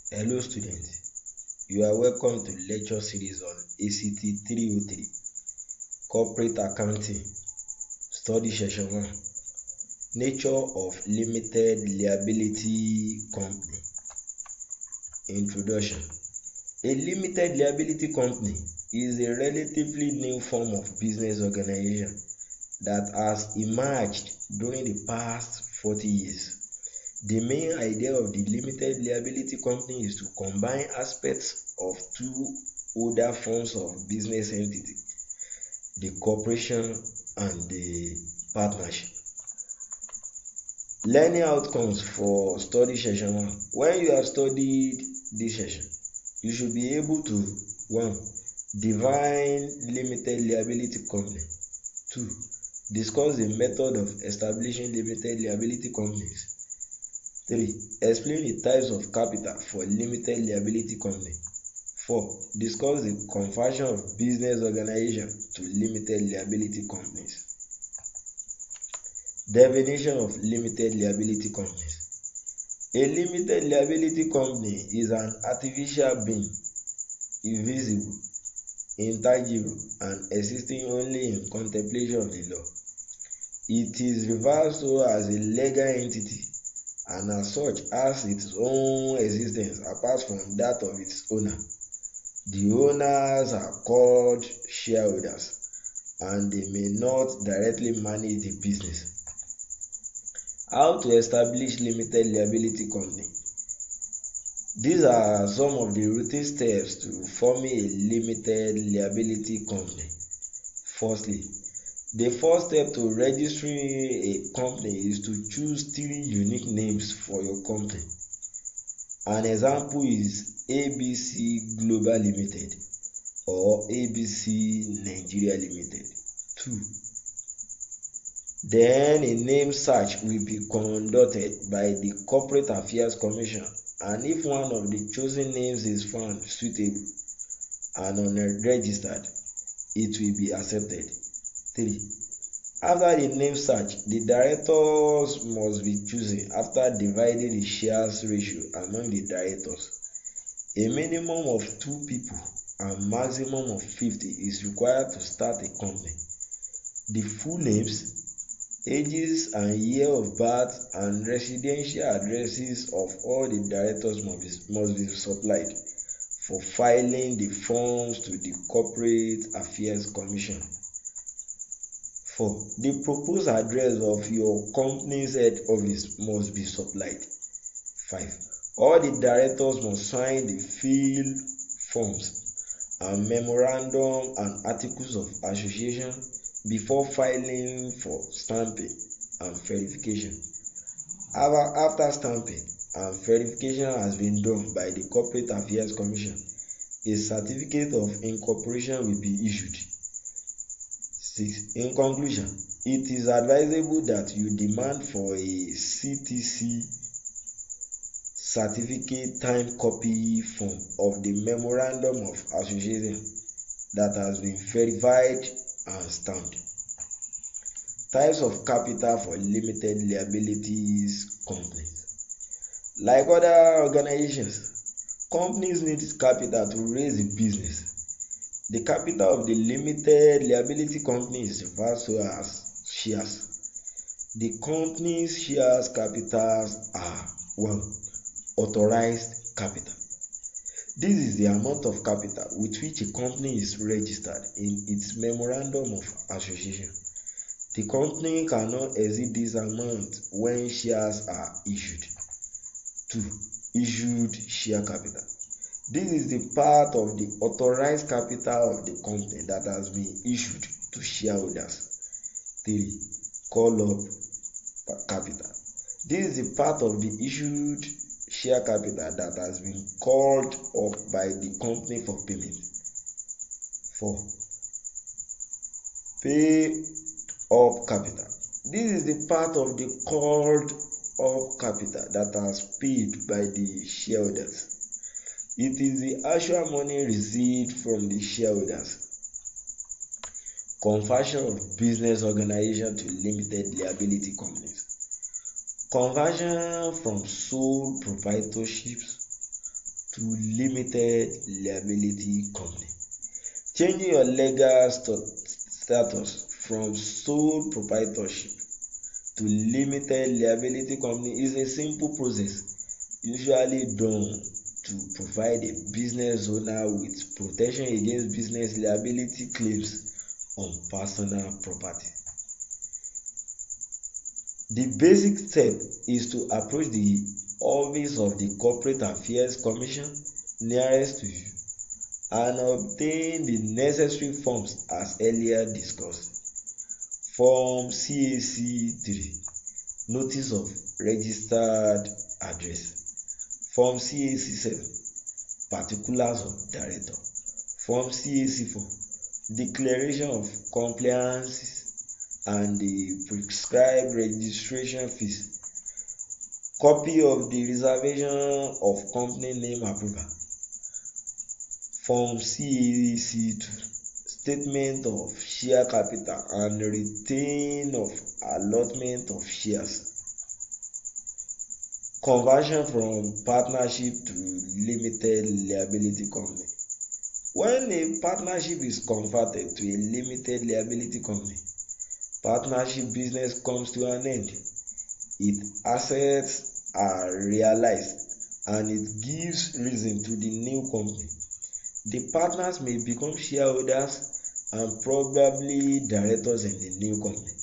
Hello students, you are welcome to lecture series on ACT 303 Corporate Accounting Study Session 1 Nature of Limited Liability Company. Introduction. A limited liability company is a relatively new form of business organization that has emerged during the past 40 years. The main idea of the limited liability company is to combine aspects of two older forms of business entity, the corporation and the partnership. Learning outcomes for study session 1. When you have studied this session, you should be able to 1. Define limited liability company. 2. Discuss the method of establishing limited liability companies. 3. Explain the types of capital for limited liability company. 4. Discuss the conversion of business organization to limited liability companies. Definition of limited liability companies. A limited liability company is an artificial being, invisible, intangible, and existing only in contemplation of the law. It is referred to as a legal entity, and as such has its own existence apart from that of its owner. The owners are called shareholders, and they may not directly manage the business. How to establish limited liability company? These are some of the routine steps to forming a limited liability company. Firstly, the first step to registering a company is to choose 3 unique names for your company. An example is ABC Global Limited or ABC Nigeria Limited. 2. Then a name search will be conducted by the Corporate Affairs Commission, and if one of the chosen names is found suitable and unregistered, it will be accepted. 3. After the name search, the directors must be chosen after dividing the shares ratio among the directors. A minimum of 2 people and maximum of 50 is required to start a company. The full names, ages and year of birth, and residential addresses of all the directors must be supplied for filing the forms to the Corporate Affairs Commission. 4. The proposed address of your company's head office must be supplied. 5. All the directors must sign the filled forms and memorandum and articles of association before filing for stamping and verification. After stamping and verification has been done by the Corporate Affairs Commission, a certificate of incorporation will be issued. 6. In conclusion, it is advisable that you demand for a CTC certificate time copy form of the memorandum of association that has been verified and stamped. Types of capital for limited liabilities companies. Like other organizations, companies need capital to raise the business. The capital of the limited liability company is referred to as shares. The company's shares capitals are 1. Authorized capital. This is the amount of capital with which a company is registered in its memorandum of association. The company cannot exceed this amount when shares are issued. 2. Issued share capital. This is the part of the authorized capital of the company that has been issued to shareholders. 3. Call-up capital. This is the part of the issued share capital that has been called up by the company for payment. 4. Pay-up capital. This is the part of the called up capital that has paid by the shareholders. It is the actual money received from the shareholders. Conversion of business organization to limited liability companies. Conversion from sole proprietorships to limited liability company. Changing your legal status from sole proprietorship to limited liability company is a simple process usually done to provide a business owner with protection against business liability claims on personal property. The basic step is to approach the office of the Corporate Affairs Commission nearest to you and obtain the necessary forms as earlier discussed. Form CAC 3, Notice of Registered Address. Form CAC 7, Particulars of Director. Form CAC 4, Declaration of Compliances and the prescribed registration fees. Copy of the reservation of company name approval. Form CAC 2, Statement of Share Capital and Retain of Allotment of Shares. Conversion from partnership to limited liability company. When a partnership is converted to a limited liability company, partnership business comes to an end. Its assets are realized and it gives reason to the new company. The partners may become shareholders and probably directors in the new company.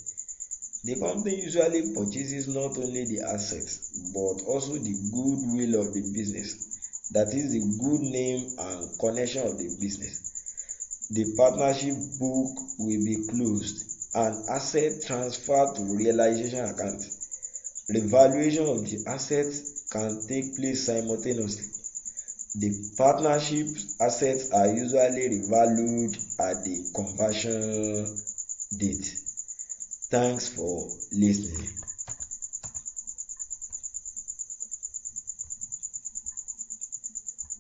The company usually purchases not only the assets but also the goodwill of the business, that is the good name and connection of the business. The partnership book will be closed and asset transferred to realization account. Revaluation of the assets can take place simultaneously. The partnership assets are usually revalued at the conversion date. Thanks for listening.